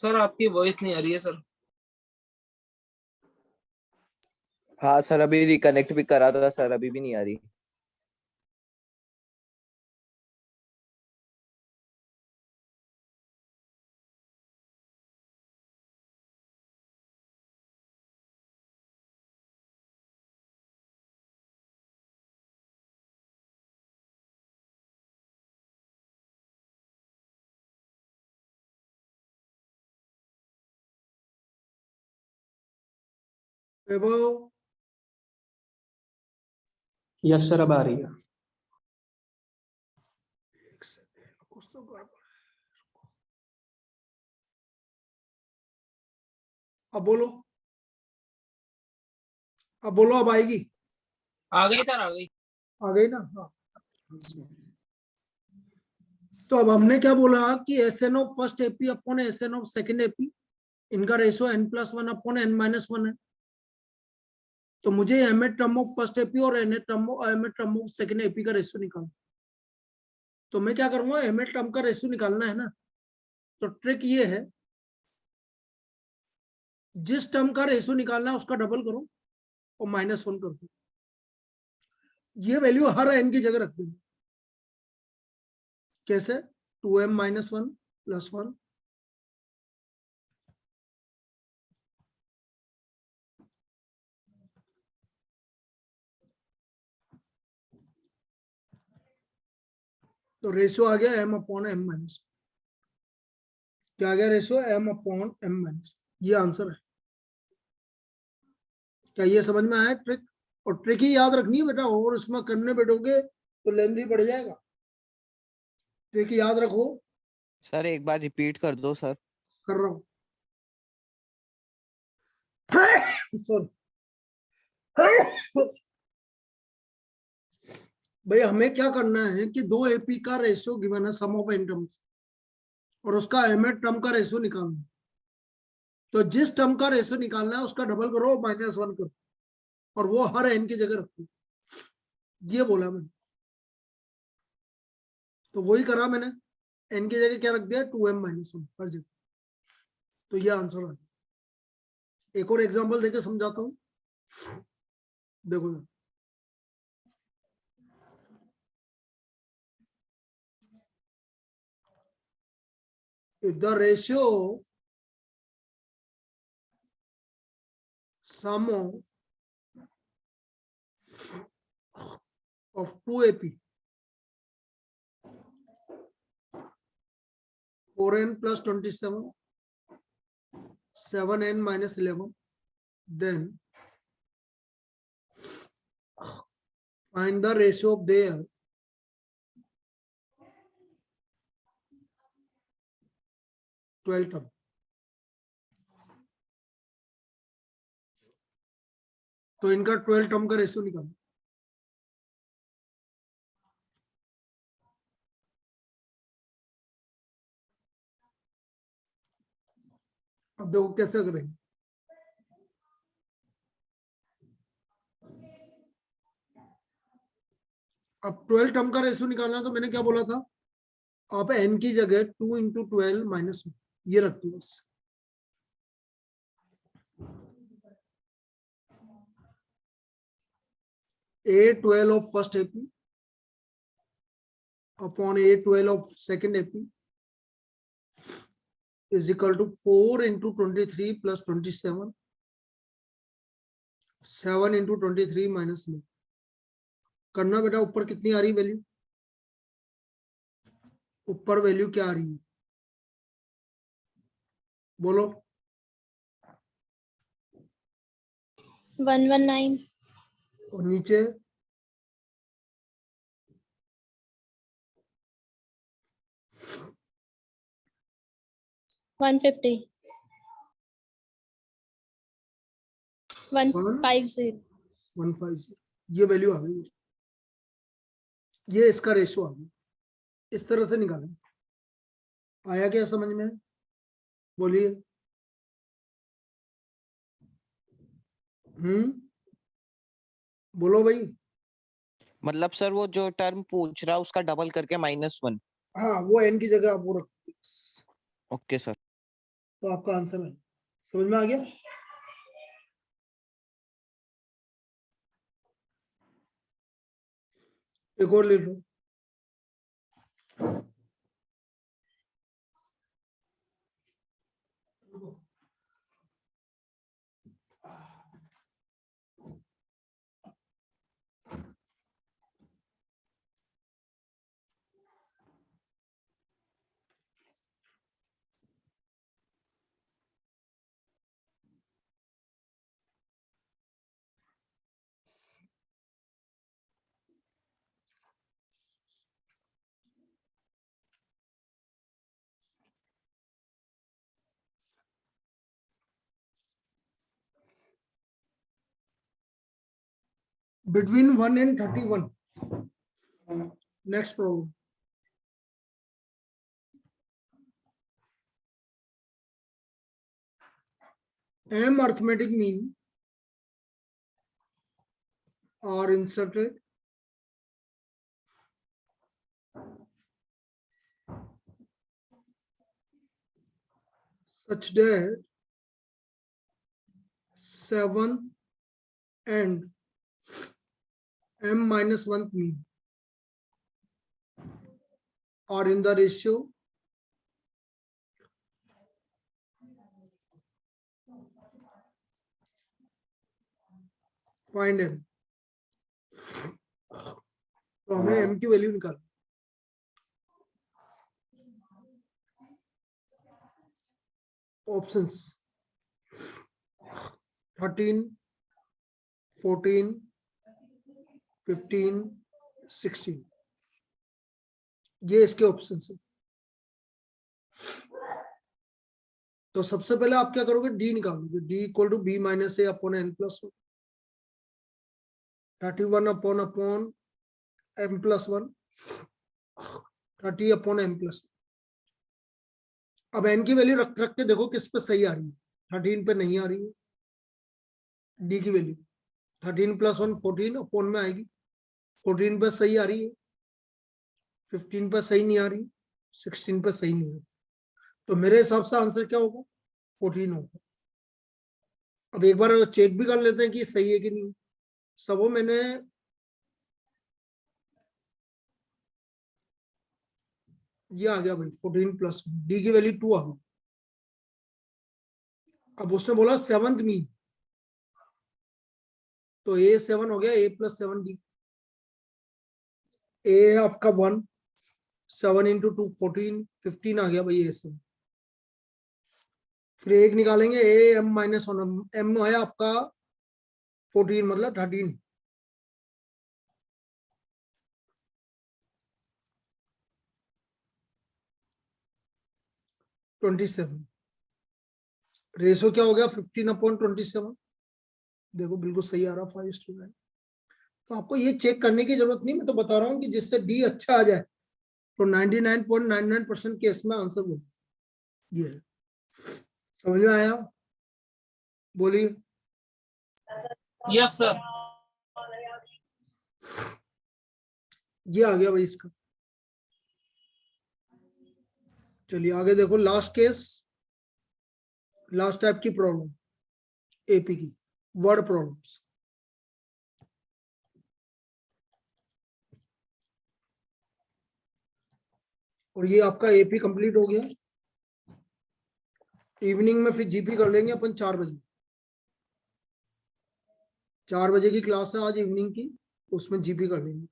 Sir आपकी voice नहीं आ रही है सर। हाँ सर, अभी रिकनेक्ट भी करा था सर, अभी भी नहीं आ रही। वैभव, यस सर, अब आ रही है। एक सेकंड, कुछ तो गड़बड़ है। अब बोलो, अब बोलो, अब आएगी। आ गई सर, आ गई। आ गई ना? हाँ। तो अब हमने क्या बोला कि S n of first AP upon S n of second AP, इनका रेशियो n+1 अपॉन n-1 है। तो मुझे m a term of first AP और n a term of second AP का रेशियो निकालना। तो मैं क्या करूंगा, एम ए टर्म का रेशियो निकालना है ना, तो ट्रिक ये है, जिस टर्म का रेशियो निकालना है उसका डबल करो और -1 कर दो। ये वैल्यू हर n की जगह रख देंगे। कैसे? 2m-1 + 1 तो रेशियो आ गया m/m-, क्या आ गया रेशियो? m/m-। ये आंसर है। क्या ये समझ में आया ट्रिक? और ट्रिक ही याद रखनी है बेटा, और उसमें करने बैठोगे तो लेंथी बढ़ जाएगा। ट्रिक याद रखो। सर एक बार रिपीट कर दो सर। कर रहा हूं। भाई हमें क्या करना है कि दो एपी का रेशियो गिवन है, सम ऑफ एन टर्म्स, और उसका एम ए टर्म का रेशियो निकालना है। तो जिस टर्म का रेशियो निकालना है उसका डबल करो, -1 करो, और वो हर एन की जगह रखो। ये बोला मैंने, तो वही करा मैंने। एन की जगह क्या रख दिया? 2m-1 हर जगह। तो ये आंसर आ गया। एक और एग्जांपल देके समझाता हूं, देखो। If the ratio sum of 2 AP 4n plus 27 7n minus 11, then find the ratio of their twelfth term. तो इनका 12 टर्म का रेशियो निकालो। अब देखो कैसे करेंगे। अब 12 टर्म का रेशियो निकालना, तो मैंने क्या बोला था, आप n की जगह 2 × 12 -1 ये रख दो बस। A12 of first AP upon A12 of second AP is equal to 4 × 23 plus 27, 7 × 23 minus 9। करना बेटा, ऊपर कितनी आ रही वैल्यू? ऊपर वैल्यू क्या आ रही है बोलो? 119। और नीचे 150 150 150। ये वैल्यू आ गई, ये इसका रेशियो आ गया। इस तरह से निकालें। आया क्या समझ में? बोलिए। बोलो भाई। मतलब सर वो जो टर्म पूछ रहा है उसका डबल करके -1। हाँ, वो n की जगह आप वो रख। Okay sir. तो आपका आंसर है। समझ में आ गया? एक और ले लो। Between 1 and 31. Next problem. M arithmetic mean are inserted such that 7 and M minus 1 mean are in the ratio find M. तो हमें M की वैल्यू निकाल। ऑप्शंस 13, 14, 15, 16, ये इसके ऑप्शंस है। तो सबसे पहले आप क्या करोगे, डी निकालोगे। D equal to b minus a upon n plus 1, 31 upon m plus 1, 30 upon m plus. अब एन की वैल्यू रख के देखो किस पे सही आ रही है। 13 पे नहीं आ रही है डी की वैल्यू। 13 प्लस 1 14 अपॉन में आएगी। 14 पे सही आ रही है, 15 पे सही नहीं आ रही, 16 पे सही नहीं है। तो मेरे हिसाब से आंसर क्या होगा, 14 होगा। अब एक बार चेक भी कर लेते हैं कि सही है कि नहीं। सबो मैंने ये आ गया भाई 14 प्लस डी की वैल्यू 2 आ गई। अब उसने बोला 7th मीन, तो ए 7 हो गया, ए प्लस 7 डी। ए आपका 1, 7 इंटू 2 14, 15 आ गया भाई ए 7। फिर एक निकालेंगे ए एम माइनस 1, एम है आपका 14 मतलब 13, रेशो क्या हो गया 15 अपॉन 27। देखो बिल्कुल सही आ रहा 5:9। तो आपको ये चेक करने की जरूरत नहीं, मैं तो बता रहा हूँ कि जिससे डी अच्छा आ जाए तो 99.99% केस में आंसर वो ये है। समझ में आया? बोलिए। Yes sir. ये आ गया भाई इसका। चलिए आगे देखो, लास्ट केस, लास्ट टाइप की प्रॉब्लम एपी की, वर्ड प्रॉब्लम्स। और ये आपका एपी कंप्लीट हो गया। इवनिंग में फिर जीपी कर लेंगे अपन 4 बजे। 4 बजे की क्लास है आज इवनिंग की, उसमें जीपी कर लेंगे।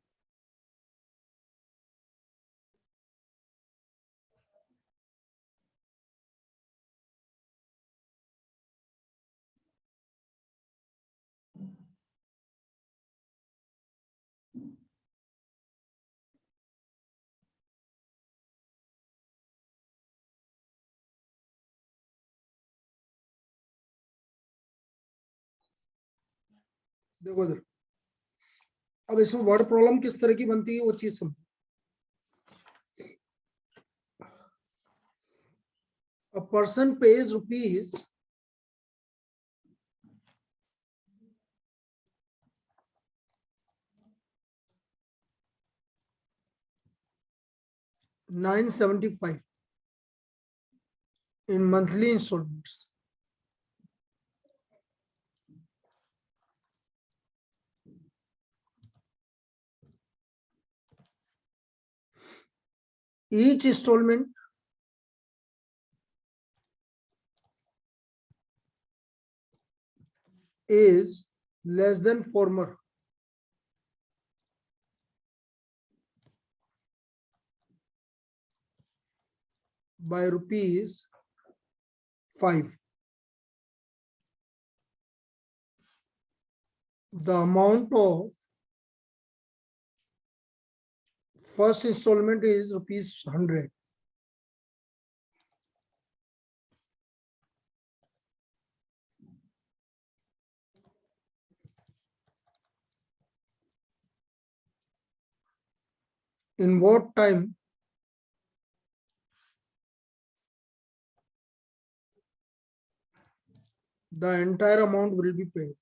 देखो इधर, अब इसमें वर्ड प्रॉब्लम किस तरह की बनती है वो चीज समझो। A person pays rupees 975 in monthly installments. Each installment is less than former by rupees 5. The amount of first installment is rupees 100. In what time the entire amount will be paid?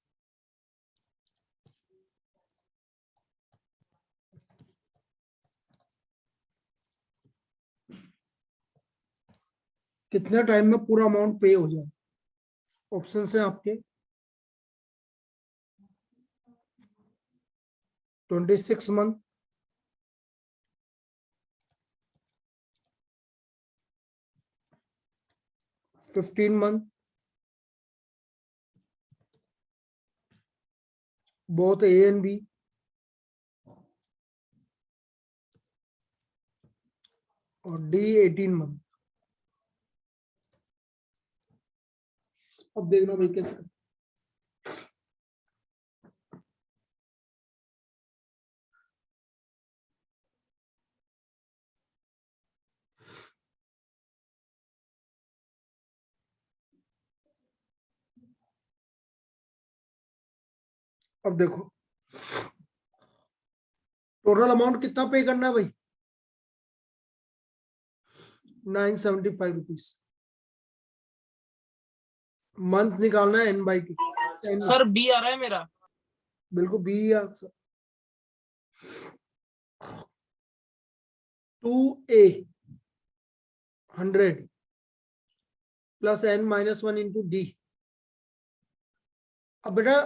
कितने time में पूरा amount पे हो जाए? Option है आपके 26 month, 15 month, both A and B, और D 18 month. अब देखना भाई कैसे। अब देखो टोटल अमाउंट कितना पे करना है भाई? 975 रुपीज। मंथ निकालना है n by 2। सर बी आ रहा है मेरा। बिल्कुल b answer. 2A 100 plus n minus 1 into d. अब बेटा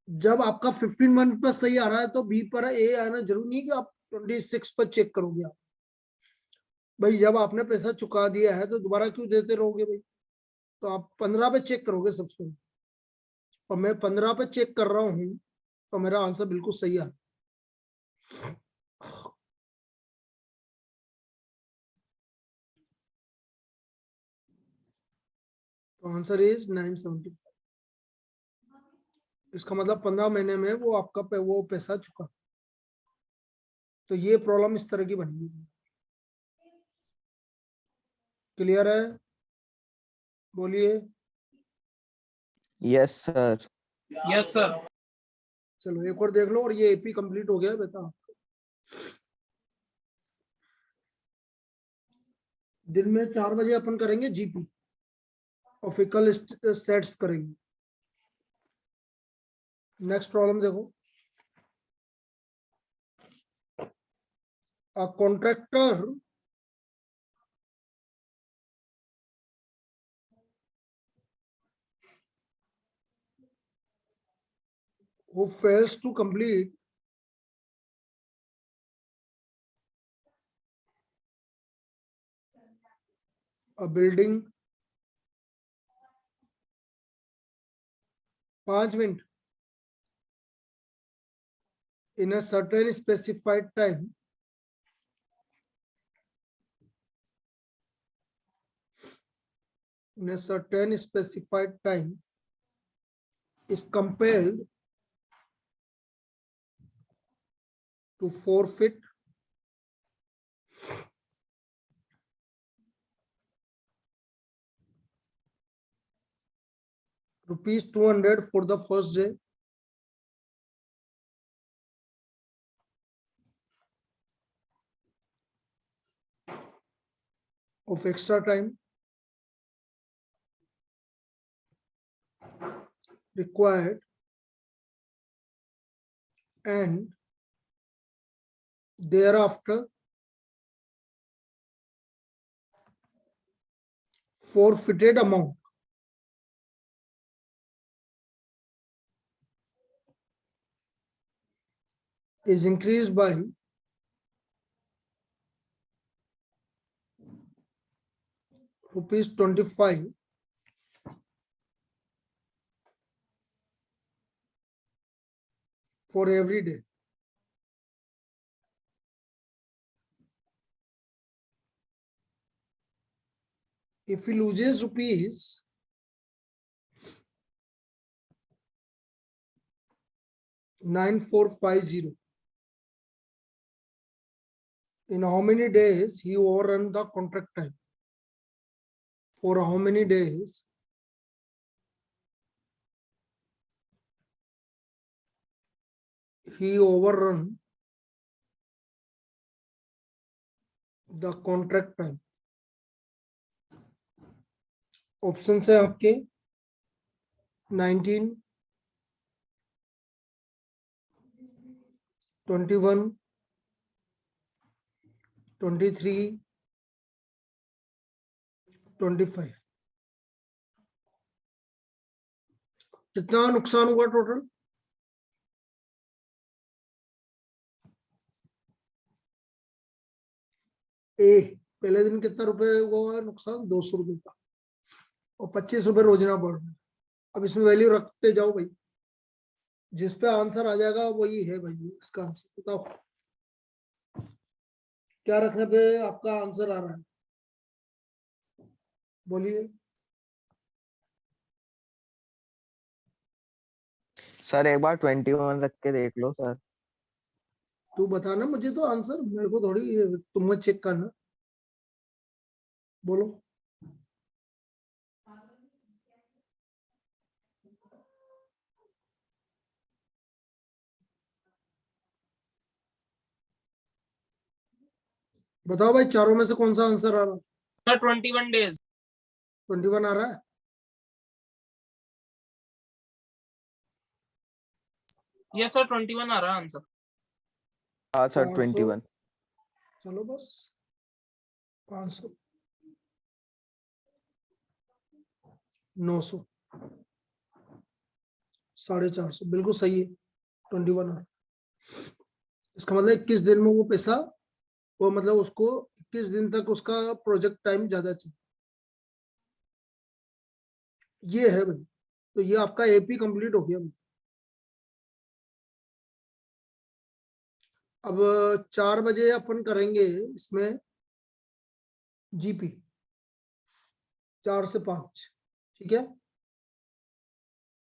जब आपका 15 मंथ पर सही आ रहा है तो बी पर ए आना जरूरी नहीं कि आप 26 पर चेक करोगे। आप भाई जब आपने पैसा चुका दिया है तो दोबारा क्यों देते रहोगे भाई? तो आप 15 पे चेक करोगे सबसे पहले, और मैं 15 पे चेक कर रहा हूं तो मेरा आंसर बिल्कुल सही है। तो आंसर इज 975। इसका मतलब 15 महीने में वो आपका वो पैसा चुका। तो ये प्रॉब्लम इस तरह की बनेगी। क्लियर है? बोलिए। Yes sir. Yes sir. चलो एक और देख लो, और ये एपी कंप्लीट हो गया बेटा। दिन में 4 बजे अपन करेंगे जीपी और फिकल सेट्स करेंगे। नेक्स्ट प्रॉब्लम देखो। A contractor who fails to complete a building 5 minutes in a certain specified time is compelled to forfeit rupees 200 for the first day, of extra time required and thereafter forfeited amount is increased by ₹25 for every day. If he loses rupees 9450, in how many days he overrun the contract time? For how many days he overrun the contract time? Option है आपके 19, 21, 23, 25। कितना नुकसान हुआ total? पहले दिन कितना रुपए हुआ नुकसान? 200 रुपए का, और 25 रुपए रोजना पड़ रहा है। अब इसमें वैल्यू रखते जाओ भाई, जिस पे आंसर आ जाएगा वही है भाई इसका आंसर। बताओ क्या रखने पे आपका आंसर आ रहा है, बोलिए। सर एक बार 21 रख के देख लो सर। तू बताना मुझे तो आंसर, मेरे को थोड़ी तुम्हें चेक करना। बोलो। बताओ भाई, चारों में से कौन सा आंसर आ रहा है? Sir 21 days। 21 आ रहा है? यस सर 21 आ रहा है आंसर। हाँ सर 400, 21। चलो बस 500, 900, 450, बिल्कुल सही है। 21 आ रहा है। इसका मतलब 21 दिन में वो पैसा, वो मतलब उसको 21 दिन तक उसका प्रोजेक्ट टाइम ज्यादा चाहिए। ये है भाई, तो ये आपका एपी कंप्लीट हो गया भाई। अब 4 बजे अपन करेंगे इसमें जीपी, 4 से 5, ठीक है?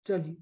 चलिए।